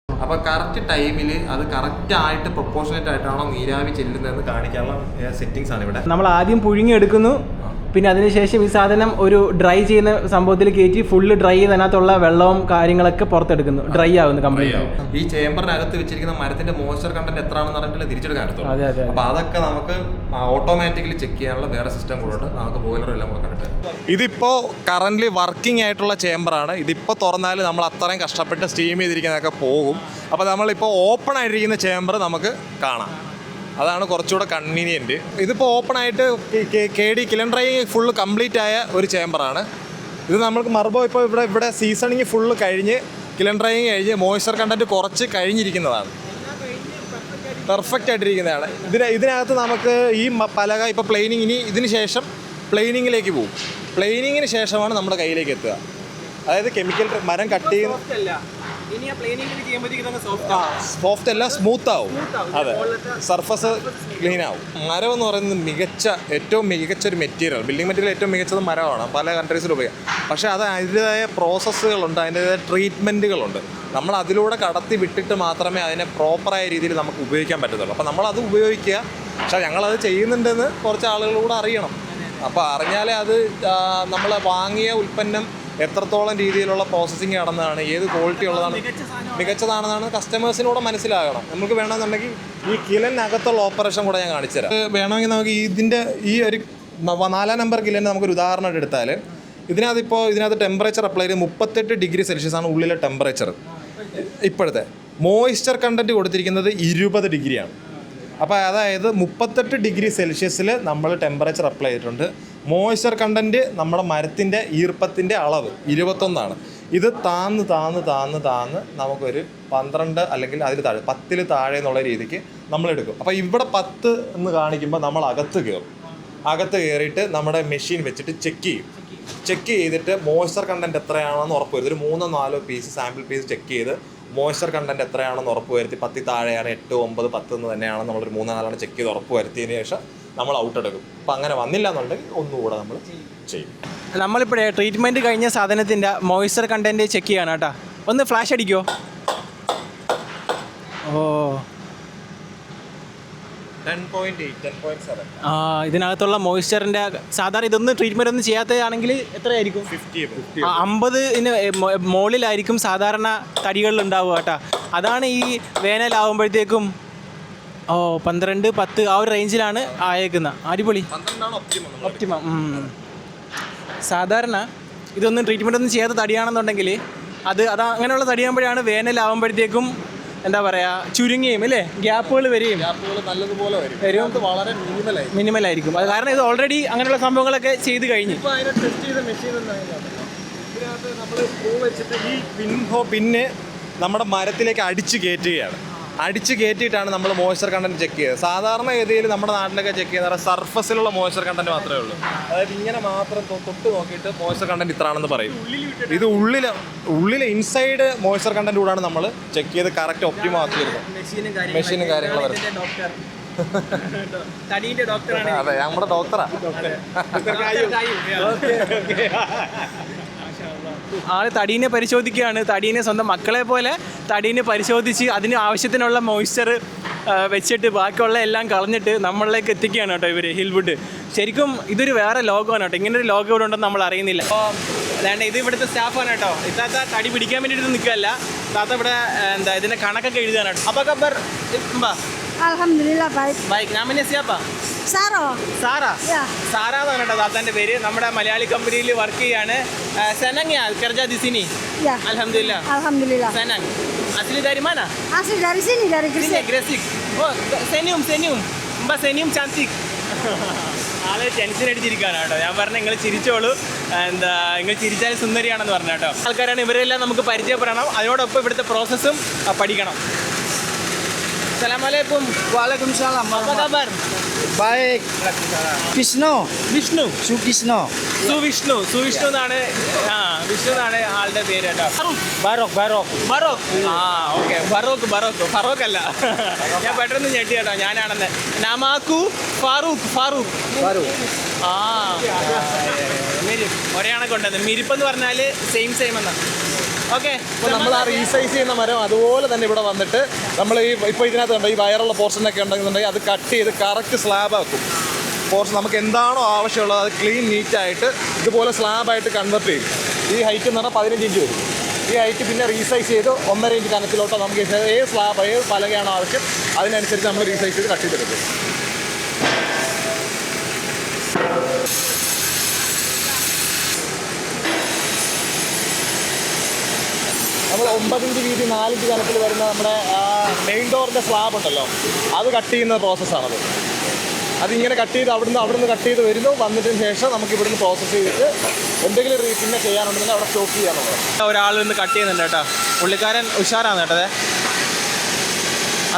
അപ്പോൾ കറക്റ്റ് ടൈമിൽ അത് കറക്റ്റായിട്ട് പ്രൊപ്പോർഷനേറ്റ് ആയിട്ടാണോ നീരാവി ചെല്ലുന്നതെന്ന് കാണിക്കാനുള്ള സെറ്റിങ്സ് ആണ് ഇവിടെ. നമ്മൾ ആദ്യം പുഴുങ്ങി എടുക്കുന്നു, പിന്നെ അതിനുശേഷം ഈ സാധനം ഒരു ഡ്രൈ ചെയ്യുന്ന സംഭവത്തിൽ കയറ്റി ഫുള്ള് ഡ്രൈ ചെയ്തതിനകത്തുള്ള വെള്ളവും കാര്യങ്ങളൊക്കെ പുറത്തെടുക്കുന്നു, ഡ്രൈ ആവുന്നു കംപ്ലീറ്റ്. ഈ ചേമ്പറിനകത്ത് വെച്ചിരിക്കുന്ന മരത്തിന്റെ മോയ്സ്ചർ കണ്ടന്റ് എത്രയാണെന്ന് പറഞ്ഞിട്ട് തിരിച്ചെടുക്കാൻ പറ്റും. അതെ. അപ്പൊ അതൊക്കെ നമുക്ക് ഓട്ടോമാറ്റിക്കലി ചെക്ക് ചെയ്യാനുള്ള വേറെ സിസ്റ്റം കൂടെ നമുക്ക് ബോയിലർ എല്ലാം കൂടെ കണ്ടിട്ട്. ഇതിപ്പോ കറന്റ് വർക്കിംഗ് ആയിട്ടുള്ള ചേമ്പറാണ്. ഇതിപ്പോ തുറന്നാൽ നമ്മൾ അത്രയും കഷ്ടപ്പെട്ട് സ്റ്റീം ചെയ്തിരിക്കുന്നതൊക്കെ പോകും. അപ്പോൾ നമ്മളിപ്പോൾ ഓപ്പൺ ആയിട്ടിരിക്കുന്ന ചേമ്പർ നമുക്ക് കാണാം. അതാണ് കുറച്ചുകൂടെ കൺവീനിയൻറ്റ്. ഇതിപ്പോൾ ഓപ്പൺ ആയിട്ട് KD കിലൻ ഡ്രൈ ഫുള്ള് കംപ്ലീറ്റ് ആയ ഒരു ചേമ്പറാണ് ഇത്. നമ്മൾക്ക് മർബോ ഇപ്പോൾ ഇവിടെ സീസണിങ് ഫുള്ള് കഴിഞ്ഞ് കിലൻ ഡ്രൈയിങ് കഴിഞ്ഞ് മോയ്സ്ചർ കണ്ടന്റ് കുറച്ച് കഴിഞ്ഞിരിക്കുന്നതാണ്, പെർഫെക്റ്റ് ആയിട്ടിരിക്കുന്നതാണ്. ഇതിനകത്ത് നമുക്ക് ഈ പലക ഇപ്പോൾ പ്ലെയിനിങ്, ഇനി ഇതിന് ശേഷം പ്ലെയിനിങ്ങിലേക്ക് പോകും. പ്ലെയിനിങ്ങിന് ശേഷമാണ് നമ്മുടെ കയ്യിലേക്ക് എത്തുക. അതായത് കെമിക്കൽ മരം കട്ട് ചെയ്യുന്ന സോഫ്റ്റ് അല്ല, സ്മൂത്ത് ആവും. അതെ, സർഫസ് ക്ലീൻ ആവും. മരം എന്ന് പറയുന്നത് ഏറ്റവും മികച്ച ഒരു മെറ്റീരിയൽ, ബിൽഡിംഗ് മെറ്റീരിയൽ ഏറ്റവും മികച്ചത് മരമാണ്. പല കൺട്രീസിലും ഉപയോഗിക്കാം. പക്ഷേ അത് അതിൻ്റെതായ പ്രോസസ്സുകളുണ്ട്, അതിൻ്റെതായ ട്രീറ്റ്മെൻറ്റുകളുണ്ട്. നമ്മൾ അതിലൂടെ കടത്തി വിട്ടിട്ട് മാത്രമേ അതിനെ പ്രോപ്പറായ രീതിയിൽ നമുക്ക് ഉപയോഗിക്കാൻ പറ്റത്തുള്ളൂ. അപ്പോൾ നമ്മളത് ഉപയോഗിക്കുക. പക്ഷേ ഞങ്ങളത് ചെയ്യുന്നുണ്ടെന്ന് കുറച്ച് ആളുകളൂടെ അറിയണം. അപ്പോൾ അറിഞ്ഞാലേ അത് നമ്മൾ വാങ്ങിയ ഉൽപ്പന്നം എത്രത്തോളം രീതിയിലുള്ള പ്രോസസ്സിങ് നടന്നതാണ്, ഏത് ക്വാളിറ്റി ഉള്ളതാണ്, മികച്ചതാണെന്നാണ് കസ്റ്റമേഴ്സിനോട് മനസ്സിലാകണം. നമുക്ക് വേണമെന്നുണ്ടെങ്കിൽ ഈ കിലനകത്തുള്ള ഓപ്പറേഷൻ കൂടെ ഞാൻ കാണിച്ചുതരാം. വേണമെങ്കിൽ നമുക്ക് ഈ ഒരു 4 നമ്പർ കിലന് നമുക്കൊരു ഉദാഹരണം എടുത്താൽ ഇതിനകത്ത് ടെമ്പറേച്ചർ അപ്ലൈ ചെയ്ത് 38 ഡിഗ്രി സെൽഷ്യസ് ആണ് ഉള്ളിലെ ടെമ്പറേച്ചർ. ഇപ്പോഴത്തെ മോയ്സ്ചർ കണ്ടൻറ്റ് കൊടുത്തിരിക്കുന്നത് 20 ഡിഗ്രിയാണ്. അപ്പോൾ അതായത് 38 ഡിഗ്രി സെൽഷ്യസിൽ നമ്മൾ ടെമ്പറേച്ചർ അപ്ലൈ ചെയ്തിട്ടുണ്ട്. മോയ്സ്ചർ കണ്ടൻറ്റ് നമ്മുടെ മരത്തിൻ്റെ ഈർപ്പത്തിൻ്റെ അളവ് 21 ഇത് താന്ന് നമുക്കൊരു 12 അല്ലെങ്കിൽ അതിൽ താഴെ 10 താഴെ എന്നുള്ള രീതിക്ക് നമ്മളെടുക്കും. അപ്പോൾ ഇവിടെ 10 എന്ന് കാണിക്കുമ്പോൾ നമ്മൾ അകത്ത് കയറിയിട്ട് നമ്മുടെ മെഷീൻ വെച്ചിട്ട് ചെക്ക് ചെയ്തിട്ട് മോയ്സ്ചർ കണ്ടൻറ്റ് എത്രയാണെന്ന് ഉറപ്പ് വരുത്തി ഒരു 3-4 പീസ് സാമ്പിൾ പീസ് ചെക്ക് ചെയ്ത് മോയ്സ്ചർ കണ്ടൻറ്റ് എത്രയാണെന്ന് ഉറപ്പ് വരുത്തി 10 താഴെയാണ്, 8, 9, 10 എന്ന് തന്നെയാണ് നമ്മളൊരു 3-4 ചെക്ക് ചെയ്ത് ഉറപ്പ് വരുത്തിയതിന് ശേഷം നമ്മൾ ഔട്ട് എടുക്കും. അപ്പം അങ്ങനെ വന്നില്ല എന്നുണ്ടെങ്കിൽ ഒന്നുകൂടെ നമ്മൾ ചെയ്യും. നമ്മളിപ്പോഴേ ട്രീറ്റ്മെൻറ്റ് കഴിഞ്ഞ സാധനത്തിൻ്റെ മോയ്സ്ചർ കണ്ടൻറ്റ് ചെക്ക് ചെയ്യണം കേട്ടോ. ഒന്ന് ഫ്ലാഷ് അടിക്കുമോ? ഓ 10.8, 10.7. ഇതിനകത്തുള്ള മോയ്സ്ചറിൻ്റെ സാധാരണ ഇതൊന്നും ട്രീറ്റ്മെൻറ്റ് ഒന്നും ചെയ്യാത്തതാണെങ്കിൽ എത്രയായിരിക്കും? 50 മുകളിലായിരിക്കും സാധാരണ തടികളിൽ ഉണ്ടാവുക കേട്ടോ. അതാണ് ഈ വേനലാവുമ്പോഴത്തേക്കും 12, 10 ആ ഒരു റേഞ്ചിലാണ് ആയേക്കുന്നത്. അടിപൊളി, ഒപ്റ്റിമം. സാധാരണ ഇതൊന്നും ട്രീറ്റ്മെൻ്റ് ഒന്നും ചെയ്യാത്ത തടിയാണെന്നുണ്ടെങ്കിൽ അത് അങ്ങനെയുള്ള തടിയാകുമ്പോഴാണ് വേനലാവുമ്പോഴത്തേക്കും എന്താ പറയുക ചുരുങ്ങിയും അല്ലേ ഗ്യാപ്പുകൾ വരികയും നല്ലതുപോലെ വരും. വളരെ മിനിമലായിരിക്കും. അത് കാരണം ഇത് ഓൾറെഡി അങ്ങനെയുള്ള സംഭവങ്ങളൊക്കെ ചെയ്ത് കഴിഞ്ഞു. ഇപ്പോൾ അതിനെ ടെസ്റ്റ് ചെയ്ത മെഷീൻ ഇതിനകത്ത് നമ്മൾ വെച്ചിട്ട് ഈ പിന്നെ നമ്മുടെ മരത്തിലേക്ക് അടിച്ച് കയറ്റിയിട്ടാണ് നമ്മൾ മോയ്സ്ചർ കണ്ടന്റ് ചെക്ക് ചെയ്തത്. സാധാരണ ഗതിയിൽ നമ്മുടെ നാട്ടിലൊക്കെ ചെക്ക് ചെയ്യുന്ന സർഫസിലുള്ള മോയ്സ്ചർ കണ്ടന്റ് മാത്രമേ ഉള്ളൂ. അതായത് ഇങ്ങനെ മാത്രം തൊട്ട് നോക്കിയിട്ട് മോയ്സ്ചർ കണ്ടന്റ് ഇത്രയാണെന്ന് പറയും. ഇത് ഉള്ളിലെ ഇൻസൈഡ് മോയ്സ്ചർ കണ്ടന്റ് കൂടാണ് നമ്മൾ ചെക്ക് ചെയ്ത് കറക്റ്റ് ഒപ്റ്റിമം ആക്കിയത്. മെഷീനും കാര്യങ്ങളും വരും. അതെ, നമ്മുടെ ഡോക്ടറാ. ആള് തടീനെ പരിശോധിക്കുകയാണ്. തടീനെ സ്വന്തം മക്കളെ പോലെ തടീനെ പരിശോധിച്ച് അതിന് ആവശ്യത്തിനുള്ള മോയ്സ്ചർ വെച്ചിട്ട് ബാക്കിയുള്ള എല്ലാം കളഞ്ഞിട്ട് നമ്മളിലേക്ക് എത്തിക്കുകയാണ് കേട്ടോ ഇവർ ഹിൽവുഡ്. ശരിക്കും ഇതൊരു വേറെ ലോകമാണ് കേട്ടോ. ഇങ്ങനൊരു ലോകം ഇവിടെ ഉണ്ടെന്ന് നമ്മൾ അറിയുന്നില്ല. അപ്പോൾ അതാണ്ട് ഇത് ഇവിടുത്തെ സ്റ്റാഫാണ് കേട്ടോ. ഇത്താത്ത തടി പിടിക്കാൻ വേണ്ടിയിട്ട് നിൽക്കുകയല്ല, താത്ത ഇവിടെ ഇതിൻ്റെ കണക്കൊക്കെ എഴുതുകയാണ് കേട്ടോ. അപ്പോൾ ഖബർ Alhamdulillah baik. Baik, namanya siapa? Sarah. Ya. Sarah എന്നാണ് കേട്ടോ താത്താൻ്റെ പേര്. നമ്മുടെ മലയാളി കമ്പനിയിൽ വർക്ക് ചെയ്യാണ്. Senang ya kerja di sini? Ya. Alhamdulillah. Senang. Asli dari mana? Asli dari sini, dari Sini, Gresik. Gresik. Oh, senyum. Mbak senyum cantik. ആള് ടെൻഷൻ അടിച്ചിരിക്കുകയാണ് കേട്ടോ. ഞാൻ പറഞ്ഞു നിങ്ങൾ ചിരിച്ചോളൂ, നിങ്ങൾ ചിരിച്ചാൽ സുന്ദരിയാണെന്ന് പറഞ്ഞു കേട്ടോ. ആൾക്കാരാണ് ഇവരെല്ലാം നമുക്ക് പരിചയപ്പെടണം. അതിനോടൊപ്പം ഇവിടുത്തെ പ്രോസസ്സും പഠിക്കണം. Assalamualaikum. Waalaikumsalam. Apa kabar? Baik. Vishnu. Suvisno എന്നാണ് വിഷ്ണു എന്നാണ് ആളുടെ പേര് കേട്ടോ. ബറോക്ക്. ഓക്കെ, ഫറോക്ക് അല്ല. ഞാൻ പെട്ടെന്ന് ഞെട്ടി കേട്ടോ ഞാനാണെന്ന്. നമാക്കു ഫാറൂഖ്. ഒരേ കണക്കുണ്ടെന്ന്. മിരിപ്പെന്ന് പറഞ്ഞാൽ സെയിം എന്നാ. ഓക്കെ, നമ്മൾ ആ റീസൈസ് ചെയ്യുന്ന മരം അതുപോലെ തന്നെ ഇവിടെ വന്നിട്ട് നമ്മൾ ഇപ്പോൾ ഇതിനകത്ത് കണ്ടോ ഈ വയറുള്ള പോർഷനൊക്കെ ഉണ്ടെന്നുണ്ടെങ്കിൽ അത് കട്ട് ചെയ്ത് കറക്റ്റ് സ്ലാബ് ആക്കും. പോർഷൻ നമുക്ക് എന്താണോ ആവശ്യമുള്ളത് അത് ക്ലീൻ നീറ്റായിട്ട് ഇതുപോലെ സ്ലാബായിട്ട് കൺവെർട്ട് ചെയ്യും. ഈ ഹൈറ്റ് എന്ന് പറഞ്ഞാൽ 15 ഇഞ്ച് വരും. ഈ ഹൈറ്റ് പിന്നെ റീസൈസ് ചെയ്ത് 1.5 ഇഞ്ച് കനത്തിലോട്ടോ നമുക്ക് ഏത് സ്ലാബ് ഏത് പലകയാണോ ആവശ്യം അതിനനുസരിച്ച് നമ്മൾ റീസൈസ് ചെയ്ത് കട്ട് ചെയ്തെടുക്കും. നമ്മൾ 9 ഇഞ്ച് വീതി 4 ഇഞ്ച് കനത്തിൽ വരുന്ന നമ്മുടെ മെയിൻ ഡോറിൻ്റെ സ്ലാബ് ഉണ്ടല്ലോ, അത് കട്ട് ചെയ്യുന്ന പ്രോസസ്സാണത്. അതിങ്ങനെ കട്ട് ചെയ്ത് അവിടുന്ന് കട്ട് ചെയ്ത് വരുന്നു. വന്നതിന് ശേഷം നമുക്ക് ഇവിടുന്ന് പ്രോസസ്സ് ചെയ്തിട്ട് എന്തെങ്കിലും പിന്നെ ചെയ്യാനുണ്ടെങ്കിൽ അവിടെ സ്റ്റോപ്പ് ചെയ്യാനുള്ളത്. ഒരാൾ നിന്ന് കട്ട് ചെയ്യുന്നുണ്ട് കേട്ടോ. പുള്ളിക്കാരൻ ഉഷാറാണ് കേട്ടത്.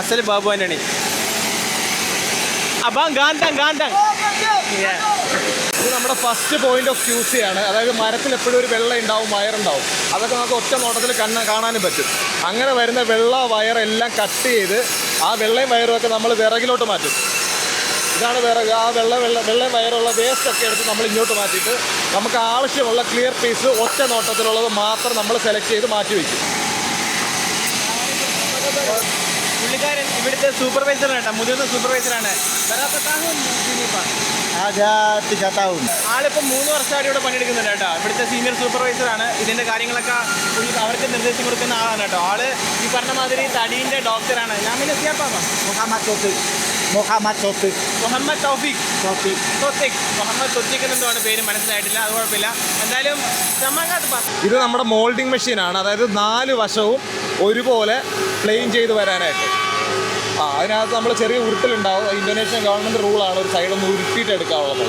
അസൽ ബാബു ആൻ്റണി. അപ്പം ഗാന്തം ഇത് നമ്മുടെ ഫസ്റ്റ് പോയിന്റ് ഓഫ് ക്യൂസി ആണ്. അതായത് മരത്തിൽ എപ്പോഴും ഒരു വെള്ള ഉണ്ടാവും, വയറുണ്ടാവും. അതൊക്കെ നമുക്ക് ഒറ്റ നോട്ടത്തിൽ കാണാനും പറ്റും. അങ്ങനെ വരുന്ന വെള്ള വയറെല്ലാം കട്ട് ചെയ്ത് ആ വെള്ളയും വയറും ഒക്കെ നമ്മൾ വിറകിലോട്ട് മാറ്റും. ഇതാണ് വിറക്. ആ വെള്ളയും വയറുള്ള വേസ്റ്റൊക്കെ എടുത്ത് നമ്മൾ ഇങ്ങോട്ട് മാറ്റിയിട്ട് നമുക്ക് ആവശ്യമുള്ള ക്ലിയർ പീസ് ഒറ്റ നോട്ടത്തിലുള്ളത് മാത്രം നമ്മൾ സെലക്ട് ചെയ്ത് മാറ്റി വയ്ക്കും. പുള്ളിക്കാരൻ ഇവിടുത്തെ സൂപ്പർവൈസറാണ് കേട്ടോ, മുതിർന്ന സൂപ്പർവൈസറാണ്. Ada 3 tahun. ആളിപ്പോൾ 3 വർഷമായിട്ട് ഇവിടെ പണിയെടുക്കുന്നുണ്ട് കേട്ടോ. ഇവിടുത്തെ സീനിയർ സൂപ്പർവൈസറാണ്. ഇതിൻ്റെ കാര്യങ്ങളൊക്കെ അവർക്ക് നിർദ്ദേശം കൊടുക്കുന്ന ആളാണ് കേട്ടോ. ആള് ഈ പറഞ്ഞ മാതിരി തടീൻ്റെ ഡോക്ടറാണ്. ഞാൻ പിന്നെ സിയാപ്പാക്കാം. Muhammad Taufik. മുഹമ്മദ് തൊത്തിക് എന്നെന്താണ് പേര് മനസ്സിലായിട്ടില്ല, അത് കുഴപ്പമില്ല. എന്തായാലും ഇത് നമ്മുടെ മോൾഡിംഗ് മെഷീനാണ്. അതായത് 4 വശവും ഒരുപോലെ പ്ലെയിൻ ചെയ്ത് വരാനായിട്ട്. അതിനകത്ത് നമ്മൾ ചെറിയ ഉരുട്ടലുണ്ടാവും. ഇന്തോനേഷ്യൻ ഗവൺമെൻറ് റൂളാണ് ഒരു സൈഡൊന്ന് ഉരുട്ടിയിട്ട് എടുക്കാവുള്ളത്.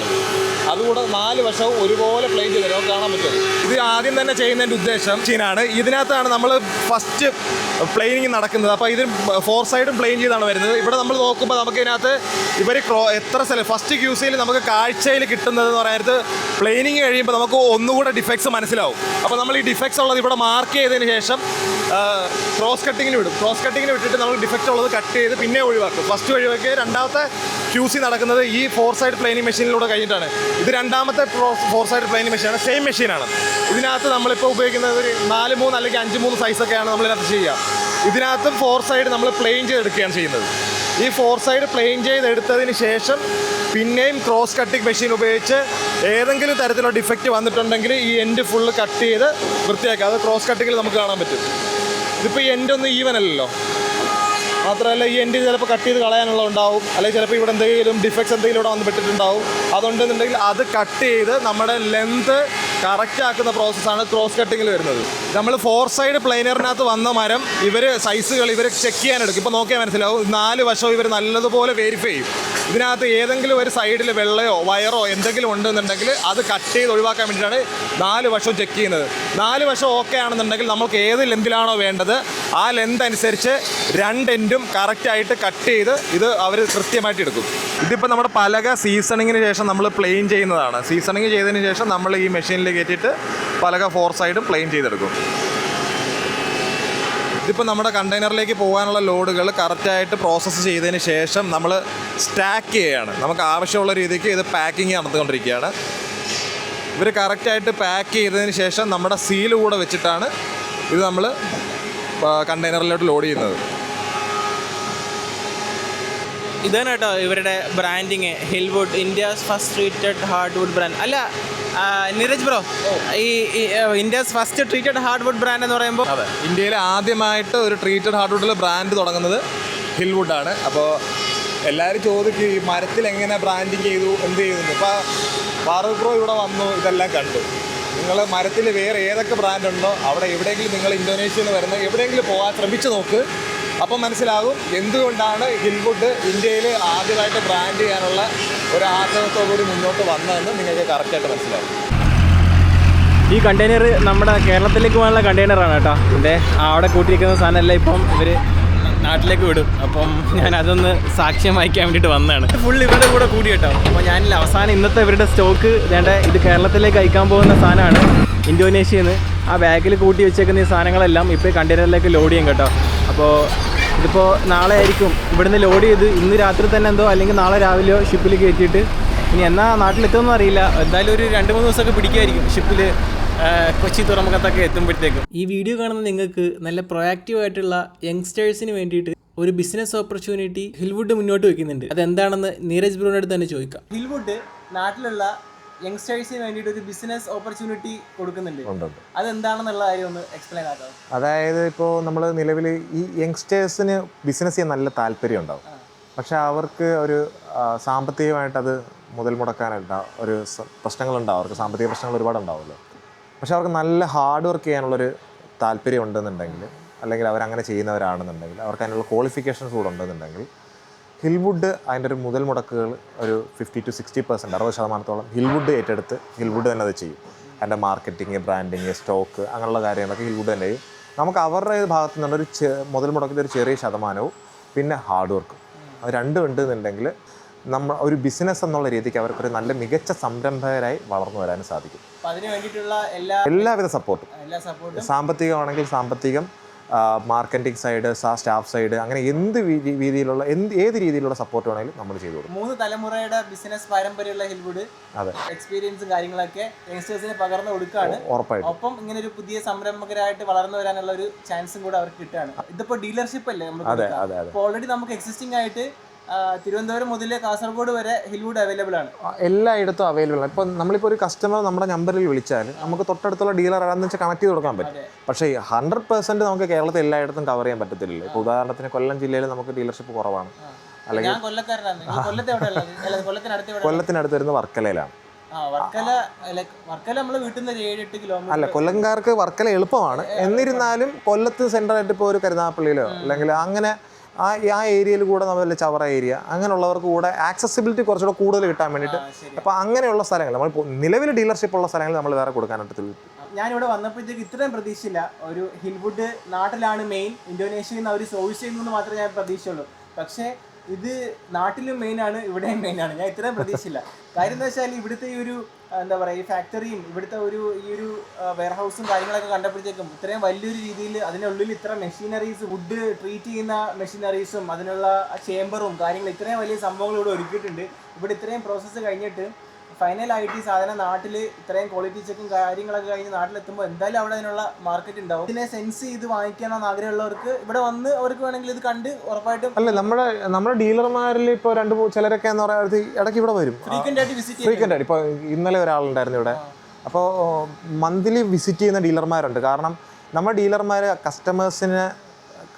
അതുകൂടെ 4 വശവും ഒരുപോലെ പ്ലെയിൻ ചെയ്ത് തരും. കാണാൻ പറ്റും. ഇത് ആദ്യം തന്നെ ചെയ്യുന്നതിൻ്റെ ഉദ്ദേശം മെഷീനാണ്. ഇതിനകത്താണ് നമ്മൾ ഫസ്റ്റ് പ്ലെയിനിങ് നടക്കുന്നത്. അപ്പോൾ ഇത് 4 സൈഡും പ്ലെയിൻ ചെയ്താണ് വരുന്നത്. ഇവിടെ നമ്മൾ നോക്കുമ്പോൾ നമുക്ക് ഇതിനകത്ത് ഇവർ എത്ര ഫസ്റ്റ് ക്യൂസിയിൽ നമുക്ക് കാഴ്ചയിൽ കിട്ടുന്നതെന്ന് പറയുന്നത് പ്ലെയിനിങ് കഴിയുമ്പോൾ നമുക്ക് ഒന്നുകൂടെ ഡിഫക്ട്സ് മനസ്സിലാവും. അപ്പോൾ നമ്മൾ ഈ ഡിഫക്ട്സ് ഉള്ളത് ഇവിടെ മാർക്ക് ചെയ്തതിന് ശേഷം ക്രോസ് കട്ടിങ്ങിന് വിടും. ക്രോസ് കട്ടിങ്ങിന് വിട്ടിട്ട് നമ്മൾ ഡിഫക്റ്റ് ഉള്ളത് കട്ട് ചെയ്ത് പിന്നെ ഒഴിവാക്കും. ഫസ്റ്റ് ഒഴിവാക്കി രണ്ടാമത്തെ ക്യൂസി നടക്കുന്നത് ഈ 4 സൈഡ് പ്ലെയിനിങ് മെഷീനിലൂടെ കഴിഞ്ഞിട്ടാണ്. ഇത് രണ്ടാമത്തെ 4 സൈഡ് പ്ലെയിനിങ് മെഷീനാണ്. സെയിം മെഷീനാണ്. ഇതിനകത്ത് നമ്മളിപ്പോൾ ഉപയോഗിക്കുന്നത് ഒരു 4-3 അല്ലെങ്കിൽ 5-3 സൈസൊക്കെയാണ് നമ്മളിതിനകത്ത് ചെയ്യുക. ഇതിനകത്തും 4 സൈഡ് നമ്മൾ പ്ലെയിൻ ചെയ്തെടുക്കുകയാണ് ചെയ്യുന്നത്. ഈ 4 സൈഡ് പ്ലെയിൻ ചെയ്തെടുത്തതിന് ശേഷം പിന്നെയും ക്രോസ് കട്ടിങ് മെഷീൻ ഉപയോഗിച്ച് ഏതെങ്കിലും തരത്തിലുള്ള ഡിഫക്റ്റ് വന്നിട്ടുണ്ടെങ്കിൽ ഈ എൻഡ് ഫുള്ള് കട്ട് ചെയ്ത് വൃത്തിയാക്കുക. അത് ക്രോസ് കട്ടിങ്ങിൽ നമുക്ക് കാണാൻ പറ്റും. ഇതിപ്പോൾ ഈ എൻഡ് ഒന്നും ഈവൻ അല്ലല്ലോ. മാത്രമല്ല ഈ എൻഡ് ചിലപ്പോൾ കട്ട് ചെയ്ത് കളയാനുള്ള ഉണ്ടാവും, അല്ലെങ്കിൽ ചിലപ്പോൾ ഇവിടെ എന്തെങ്കിലും ഡിഫക്ട്സ് എന്തെങ്കിലും ഇവിടെ വന്ന് പെട്ടിട്ടുണ്ടാവും. അതുണ്ടെന്നുണ്ടെങ്കിൽ അത് കട്ട് ചെയ്ത് നമ്മുടെ ലെന്ത് കറക്റ്റ് ആക്കുന്ന പ്രോസസ്സാണ് ക്രോസ് കട്ടിങ്ങിൽ വരുന്നത്. നമ്മൾ 4 സൈഡ് പ്ലെയിനറിനകത്ത് വന്ന മരം ഇവർ സൈസുകൾ ഇവർ ചെക്ക് ചെയ്യാനെടുക്കും. ഇപ്പോൾ നോക്കിയാൽ മനസ്സിലാവും 4 വശവും ഇവർ നല്ലതുപോലെ വെരിഫൈ ചെയ്യും. ഇതിനകത്ത് ഏതെങ്കിലും ഒരു സൈഡിൽ വെള്ളയോ വയറോ എന്തെങ്കിലും ഉണ്ടെന്നുണ്ടെങ്കിൽ അത് കട്ട് ചെയ്ത് ഒഴിവാക്കാൻ വേണ്ടിയിട്ടാണ് 4 വശവും ചെക്ക് ചെയ്യുന്നത്. 4 വശം ഓക്കെ ആണെന്നുണ്ടെങ്കിൽ നമുക്ക് ഏത് ലെന്തിലാണോ വേണ്ടത് ആ ലെന്ത് അനുസരിച്ച് 2 എൻഡും കറക്റ്റായിട്ട് കട്ട് ചെയ്ത് ഇത് അവർ കൃത്യമായിട്ട് എടുക്കും. ഇതിപ്പോൾ നമ്മുടെ പലക സീസണിങ്ങിന് ശേഷം നമ്മൾ പ്ലെയിൻ ചെയ്യുന്നതാണ്. സീസണിങ് ചെയ്തതിന് ശേഷം നമ്മൾ ഈ മെഷീനിൽ കയറ്റിയിട്ട് പലക 4 സൈഡും പ്ലെയിൻ ചെയ്തെടുക്കും. ഇതിപ്പോൾ നമ്മുടെ കണ്ടെയ്നറിലേക്ക് പോകാനുള്ള ലോഡുകൾ കറക്റ്റായിട്ട് പ്രോസസ്സ് ചെയ്തതിന് ശേഷം നമ്മൾ സ്റ്റാക്ക് ചെയ്യുകയാണ്. നമുക്ക് ആവശ്യമുള്ള രീതിക്ക് ഇത് പാക്കിങ് നടന്നുകൊണ്ടിരിക്കുകയാണ്. ഇവർ കറക്റ്റായിട്ട് പാക്ക് ചെയ്തതിന് ശേഷം നമ്മുടെ സീൽ കൂടെ വെച്ചിട്ടാണ് ഇത് നമ്മൾ കണ്ടെയ്നറിലോട്ട് ലോഡ് ചെയ്യുന്നത്. ഇതാണ് കേട്ടോ ഇവരുടെ branding. Hillwood, India's first treated hardwood brand. അല്ല നീരജ് ബ്രോ, ഈ India's first treated hardwood brand എന്ന് പറയുമ്പോൾ അതെ, ഇന്ത്യയിൽ ആദ്യമായിട്ട് ഒരു ട്രീറ്റഡ് ഹാർഡ്വുഡിൽ ബ്രാൻഡ് തുടങ്ങുന്നത് ഹിൽവുഡാണ്. അപ്പോൾ എല്ലാവരും ചോദിക്കും ഈ മരത്തിൽ എങ്ങനെ ബ്രാൻഡിങ് ചെയ്തു, എന്ത് ചെയ്തു. ഇപ്പോൾ ഫാറൂഖ് ബ്രോ ഇവിടെ വന്നു, ഇതെല്ലാം കണ്ടു. നിങ്ങൾ മരത്തിൽ വേറെ ഏതൊക്കെ ബ്രാൻഡുണ്ടോ അവിടെ എവിടെയെങ്കിലും നിങ്ങൾ ഇന്തോനേഷ്യയിൽ നിന്ന് വരുന്ന എവിടെയെങ്കിലും പോകാൻ ശ്രമിച്ചു നോക്ക്. അപ്പം മനസ്സിലാകും എന്തുകൊണ്ടാണ് ഹിൽവുഡ് ഇന്ത്യയിൽ ആദ്യമായിട്ട് ബ്രാൻഡ് ചെയ്യാനുള്ള ഒരു ആഗ്രഹത്തോടുകൂടി മുന്നോട്ട് വന്നതെന്ന് നിങ്ങൾക്ക് കറക്റ്റായിട്ട് മനസ്സിലാകും. ഈ കണ്ടെയ്നർ നമ്മുടെ കേരളത്തിലേക്ക് പോകാനുള്ള കണ്ടെയ്നറാണ് കേട്ടോ. എൻ്റെ അവിടെ കൂട്ടിയിരിക്കുന്ന സാധനമെല്ലാം ഇപ്പം ഇവർ നാട്ടിലേക്ക് വിടും. അപ്പം ഞാൻ അതൊന്ന് സാക്ഷ്യം വഹിക്കാൻ വേണ്ടിയിട്ട് വന്നതാണ്. ഫുൾ ഇവരുടെ കൂടെ കൂടി കേട്ടോ. അപ്പോൾ ഞാനില്ല അവസാനം ഇന്നത്തെ ഇവരുടെ സ്റ്റോക്ക് വേണ്ട ഇത് കേരളത്തിലേക്ക് അയക്കാൻ പോകുന്ന സാധനമാണ് ഇന്തോനേഷ്യയിൽ നിന്ന്. ആ ബാഗിൽ കൂട്ടി വെച്ചേക്കുന്ന ഈ സാധനങ്ങളെല്ലാം ഇപ്പോൾ ഈ കണ്ടെയ്നറിലേക്ക് ലോഡ് ചെയ്യും കേട്ടോ. അപ്പോൾ ഇതിപ്പോൾ നാളെ ആയിരിക്കും ഇവിടുന്ന് ലോഡ് ചെയ്ത് ഇന്ന് രാത്രി തന്നെ എന്തോ അല്ലെങ്കിൽ നാളെ രാവിലെയോ ഷിപ്പിൽ കയറ്റിയിട്ട് ഇനി എന്നാ നാട്ടിലെത്തുമെന്നും അറിയില്ല. എന്തായാലും ഒരു 2-3 ദിവസമൊക്കെ പിടിക്കുമായിരിക്കും ഷിപ്പിൽ കൊച്ചി തുറമുഖത്തൊക്കെ എത്തുമ്പോഴത്തേക്കും. ഈ വീഡിയോ കാണുന്ന നിങ്ങൾക്ക് നല്ല പ്രൊയാക്റ്റീവായിട്ടുള്ള യങ്സ്റ്റേഴ്സിന് വേണ്ടിയിട്ട് ഒരു ബിസിനസ് ഓപ്പർച്യൂണിറ്റി ഹിൽവുഡ് മുന്നോട്ട് വെക്കുന്നുണ്ട്. അതെന്താണെന്ന് നീരജ് ബ്രോയുടെ അടുത്ത് തന്നെ ചോദിക്കാം. ഹിൽവുഡ് നാട്ടിലുള്ള യങ്സ്റ്റേഴ്സിന് വേണ്ടിയിട്ട് ഒരു ബിസിനസ് ഓപ്പർച്യൂണിറ്റി കൊടുക്കുന്നുണ്ട്. അതെന്താണെന്നുള്ള കാര്യം ഒന്ന് എക്സ്പ്ലെയിൻ ആക്കാം. അതായത് ഇപ്പോൾ നമ്മൾ നിലവിൽ ഈ യങ്സ്റ്റേഴ്സിന് ബിസിനസ് ചെയ്യാൻ നല്ല താല്പര്യം ഉണ്ടാവും. പക്ഷെ അവർക്ക് ഒരു സാമ്പത്തികമായിട്ടത് മുതൽ മുടക്കാനായിട്ട് ഒരു പ്രശ്നങ്ങളുണ്ടാവും. അവർക്ക് സാമ്പത്തിക പ്രശ്നങ്ങൾ ഒരുപാടുണ്ടാവുമല്ലോ. പക്ഷെ അവർക്ക് നല്ല ഹാർഡ് വർക്ക് ചെയ്യാനുള്ളൊരു താല്പര്യം ഉണ്ടെന്നുണ്ടെങ്കിൽ, അല്ലെങ്കിൽ അവരങ്ങനെ ചെയ്യുന്നവരാണെന്നുണ്ടെങ്കിൽ, അവർക്ക് അതിനുള്ള ക്വാളിഫിക്കേഷൻസ് കൂടെ ഉണ്ടെന്നുണ്ടെങ്കിൽ, ഹിൽവുഡ് അതിൻ്റെ ഒരു മുതൽ മുടക്കുകൾ ഒരു 50 to 60%, 60% ഹിൽവുഡ് ഏറ്റെടുത്ത് ഹിൽവുഡ് തന്നെ അത് ചെയ്യും. അതിൻ്റെ മാർക്കറ്റിങ്, ബ്രാൻഡിങ്, സ്റ്റോക്ക്, അങ്ങനെയുള്ള കാര്യങ്ങളൊക്കെ ഹിൽവുഡ് തന്നെ ചെയ്യും. നമുക്ക് അവരുടെ ഭാഗത്തു നിന്നൊരു മുതൽ മുടക്കിൻ്റെ ഒരു ചെറിയ ശതമാനവും പിന്നെ ഹാർഡ് വർക്കും, അത് രണ്ടും ഉണ്ടെന്നുണ്ടെങ്കിൽ നമ്മൾ ഒരു ബിസിനസ് എന്നുള്ള രീതിക്ക് അവർക്കൊരു നല്ല മികച്ച സംരംഭകരായി വളർന്നു വരാനും സാധിക്കും. അതിന് വേണ്ടിയിട്ടുള്ള എല്ലാവിധ സപ്പോർട്ടും, സാമ്പത്തികമാണെങ്കിൽ സാമ്പത്തികം, മാർക്കറ്റിംഗ് സൈഡ്, സ്റ്റാഫ് സൈഡ്, അങ്ങനെ ഏത് രീതിയിലുള്ള സപ്പോർട്ട് വേണമെങ്കിലും നമ്മൾ ചെയ്തു കൊടുക്കും. 3 തലമുറയുടെ ബിസിനസ് പാരമ്പര്യമുള്ള ഹിൽവുഡ് എക്സ്പീരിയൻസും കാര്യങ്ങളൊക്കെ യങ്സ്റ്റേഴ്സിന് പകർന്നു കൊടുക്കുകയാണ്. ഉറപ്പായിട്ടും ഒപ്പം ഇങ്ങനെ ഒരു പുതിയ സംരംഭകരായിട്ട് വളർന്നു വരാനുള്ള ഒരു ചാൻസും കൂടെ അവർക്ക് കിട്ടുകയാണ്. ഇതിപ്പോ ഡീലർഷിപ്പ് അല്ലേ നമ്മൾ ഓൾറെഡി നമുക്ക് എക്സിസ്റ്റിംഗ് ആയിട്ട് തിരുവനന്തപുരം മുതൽ കാസർഗോഡ് വരെ ഹിൽവുഡ് അവൈലബിൾ ആണ്, എല്ലായിടത്തും അവൈലബിൾ ആണ്. ഇപ്പോൾ നമ്മളിപ്പോൾ ഒരു കസ്റ്റമർ നമ്മുടെ നമ്പറിൽ വിളിച്ചാൽ നമുക്ക് തൊട്ടടുത്തുള്ള ഡീലർ ആണെന്ന് വെച്ചാൽ കണക്ട് ചെയ്ത് കൊടുക്കാൻ പറ്റും. പക്ഷേ 100% നമുക്ക് കേരളത്തിൽ എല്ലായിടത്തും കവർ ചെയ്യാൻ പറ്റത്തില്ല. ഇപ്പോൾ ഉദാഹരണത്തിന് കൊല്ലം ജില്ലയിൽ നമുക്ക് ഡീലർഷിപ്പ് കുറവാണ്. അല്ലെങ്കിൽ കൊല്ലത്തിനടുത്ത് വരുന്നത് വർക്കലയിലാണ്. അല്ല, കൊല്ലംകാർക്ക് വർക്കല എളുപ്പമാണ്. എന്നിരുന്നാലും കൊല്ലത്ത് സെൻട്രലായിട്ട് ഇപ്പോൾ ഒരു കരുനാഗപ്പള്ളിയിലോ അല്ലെങ്കിൽ അങ്ങനെ ആ ഏരിയയിൽ കൂടെ നമ്മൾ ചവറ ഏരിയ അങ്ങനെയുള്ളവർക്ക് കൂടെ ആക്സസിബിലിറ്റി കുറച്ചുകൂടെ കൂടുതൽ കിട്ടാൻ വേണ്ടിയിട്ട്, അപ്പോൾ അങ്ങനെയുള്ള സ്ഥലങ്ങൾ നമ്മൾ നിലവിൽ ഡീലർഷിപ്പ് ഉള്ള സ്ഥലങ്ങൾ നമ്മൾ വേറെ കൊടുക്കാനായിട്ട്. ഞാനിവിടെ വന്നപ്പോഴത്തേക്ക് ഇത്രയും പ്രതീക്ഷയില്ല. ഒരു ഹിൽവുഡ് നാട്ടിലാണ് മെയിൻ, ഇന്തോനേഷ്യയിൽ നിന്ന് അവർ സോഴ്സ് ചെയ്യുന്നു മാത്രമേ ഞാൻ പ്രതീക്ഷയുള്ളൂ. പക്ഷേ ഇത് നാട്ടിലും മെയിനാണ്, ഇവിടെയും മെയിനാണ്. ഞാൻ ഇത്രയും പ്രതീക്ഷയില്ല. കാര്യം എന്താ വെച്ചാൽ ഇവിടുത്തെ ഈ ഒരു എന്താ പറയുക, ഈ ഫാക്ടറിയും ഇവിടുത്തെ ഈ ഒരു വെയർഹൗസും കാര്യങ്ങളൊക്കെ കണ്ടപ്പോഴത്തേക്കും ഇത്രയും വലിയൊരു രീതിയിൽ അതിനുള്ളിൽ ഇത്ര മെഷീനറീസ്, വുഡ് ട്രീറ്റ് ചെയ്യുന്ന മെഷീനറീസും അതിനുള്ള ചേമ്പറും കാര്യങ്ങളും ഇത്രയും വലിയ സംഭവങ്ങൾ ഇവിടെ ഒരുക്കിയിട്ടുണ്ട്. ഇവിടെ ഇത്രയും പ്രോസസ്സ് കഴിഞ്ഞിട്ട് ഫൈനലായിട്ട് ഈ സാധനം നാട്ടിൽ ഇത്രയും ക്വാളിറ്റി ചെക്കും കാര്യങ്ങളൊക്കെ കഴിഞ്ഞ് നാട്ടിലെത്തുമ്പോൾ എന്തായാലും അവിടെ അതിനുള്ള മാർക്കറ്റ് ഉണ്ടാവും. ഇതിനെ സെൻസ് ചെയ്ത് വാങ്ങിക്കാനോ ആഗ്രഹമുള്ളവർക്ക് ഇവിടെ വന്ന് അവർക്ക് വേണമെങ്കിൽ ഇത് കണ്ട് ഉറപ്പായിട്ടും. അല്ല, നമ്മുടെ ഡീലർമാരിൽ ഇപ്പോൾ ചിലരൊക്കെ എന്ന് പറയുന്നത് ഇടയ്ക്ക് ഇവിടെ വരും, ഫ്രീക്വൻ്റ് ആയിട്ട്. ഇപ്പോൾ ഇന്നലെ ഒരാളുണ്ടായിരുന്നു ഇവിടെ. അപ്പോൾ മന്ത്ലി വിസിറ്റ് ചെയ്യുന്ന ഡീലർമാരുണ്ട്. കാരണം നമ്മുടെ ഡീലർമാർ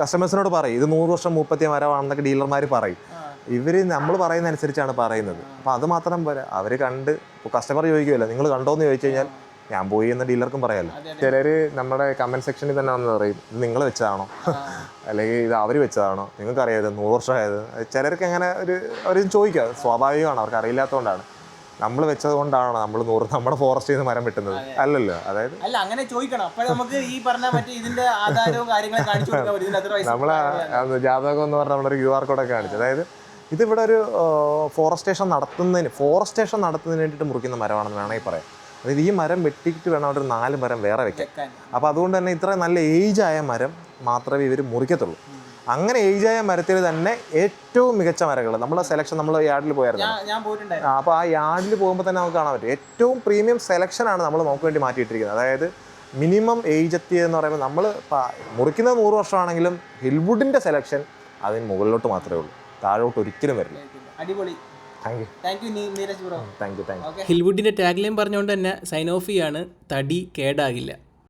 കസ്റ്റമേഴ്സിനോട് പറയും ഇത് 100 വർഷം 30 മരമാണെന്നൊക്കെ ഡീലർമാർ പറയും. ഇവർ നമ്മൾ പറയുന്ന അനുസരിച്ചാണ് പറയുന്നത്. അപ്പോൾ അത് മാത്രം പോരാ, അവർ കണ്ട് ഇപ്പോൾ കസ്റ്റമർ ചോദിക്കുമല്ലോ നിങ്ങൾ കണ്ടോയെന്ന് ചോദിച്ചു കഴിഞ്ഞാൽ ഞാൻ പോയി എന്ന് ഡീലർക്കും പറയാമല്ലോ. ചിലർ നമ്മുടെ കമൻറ്റ് സെക്ഷനിൽ തന്നെ വന്ന് പറയും ഇത് നിങ്ങൾ വെച്ചതാണോ അല്ലെങ്കിൽ ഇത് അവർ വെച്ചതാണോ, നിങ്ങൾക്കറിയാതെ 100 വർഷമായത്. ചിലർക്ക് അങ്ങനെ അവർ ചോദിക്കുക, സ്വാഭാവികമാണ്, അവർക്ക് അറിയില്ലാത്തതുകൊണ്ടാണ്. നമ്മൾ വെച്ചത് കൊണ്ടാണോ നമ്മുടെ ഫോറസ്റ്റിൽ നിന്ന് മരം വെട്ടുന്നത്? അല്ലല്ലോ. അതായത് അല്ല, അങ്ങനെ ചോദിക്കണം. അപ്പോൾ നമുക്ക് ഈ പറഞ്ഞ മറ്റേ ഇതിന്റെ ആധാരവും കാര്യങ്ങളും കാണിച്ചു കൊടുക്കാൻ പറ്റും. നമ്മളെ ജാതകം എന്ന് പറഞ്ഞാൽ നമ്മളൊരു QR കോഡൊക്കെ കാണിച്ചു. അതായത് ഇതിവിടെ ഒരു ഫോറസ്റ്റേഷൻ നടത്തുന്നതിന് വേണ്ടിയിട്ട് മുറിക്കുന്ന മരമാണെന്ന് വേണമെങ്കിൽ പറയാം. അതായത് ഈ മരം വെട്ടിയിട്ട് വേണം അവിടെ ഒരു 4 മരം വേറെ വെക്കാൻ. അപ്പോൾ അതുകൊണ്ട് തന്നെ ഇത്ര നല്ല ഏജായ മരം മാത്രമേ ഇവർ മുറിക്കത്തുള്ളൂ. അങ്ങനെ ഏജായ മരത്തിൽ തന്നെ ഏറ്റവും മികച്ച മരങ്ങൾ നമ്മുടെ സെലക്ഷൻ, നമ്മൾ യാർഡിൽ പോയായിരുന്നു. അപ്പോൾ ആ യാർഡിൽ പോകുമ്പോൾ തന്നെ നമുക്ക് കാണാൻ പറ്റും ഏറ്റവും പ്രീമിയം സെലക്ഷനാണ് നമ്മൾ നമുക്ക് വേണ്ടി മാറ്റിയിട്ടിരിക്കുന്നത്. അതായത് മിനിമം ഏജ് എത്തിയെന്ന് പറയുമ്പോൾ നമ്മൾ മുറിക്കുന്നത് 100 വർഷമാണെങ്കിലും ഹിൽവുഡിൻ്റെ സെലക്ഷൻ അതിന് മുകളിലോട്ട് മാത്രമേ ഉള്ളൂ, താഴോട്ട് ഒരിക്കലും വരില്ല. അടിപൊളി. Thank you Neeraj bro. Thank you. ഹിൽവുഡിന്റെ ടാഗ് ലൈൻ പറഞ്ഞുകൊണ്ട് തന്നെ സൈൻ ഓഫ് ചെയ്യാണ്, തടി കേടാകില്ല.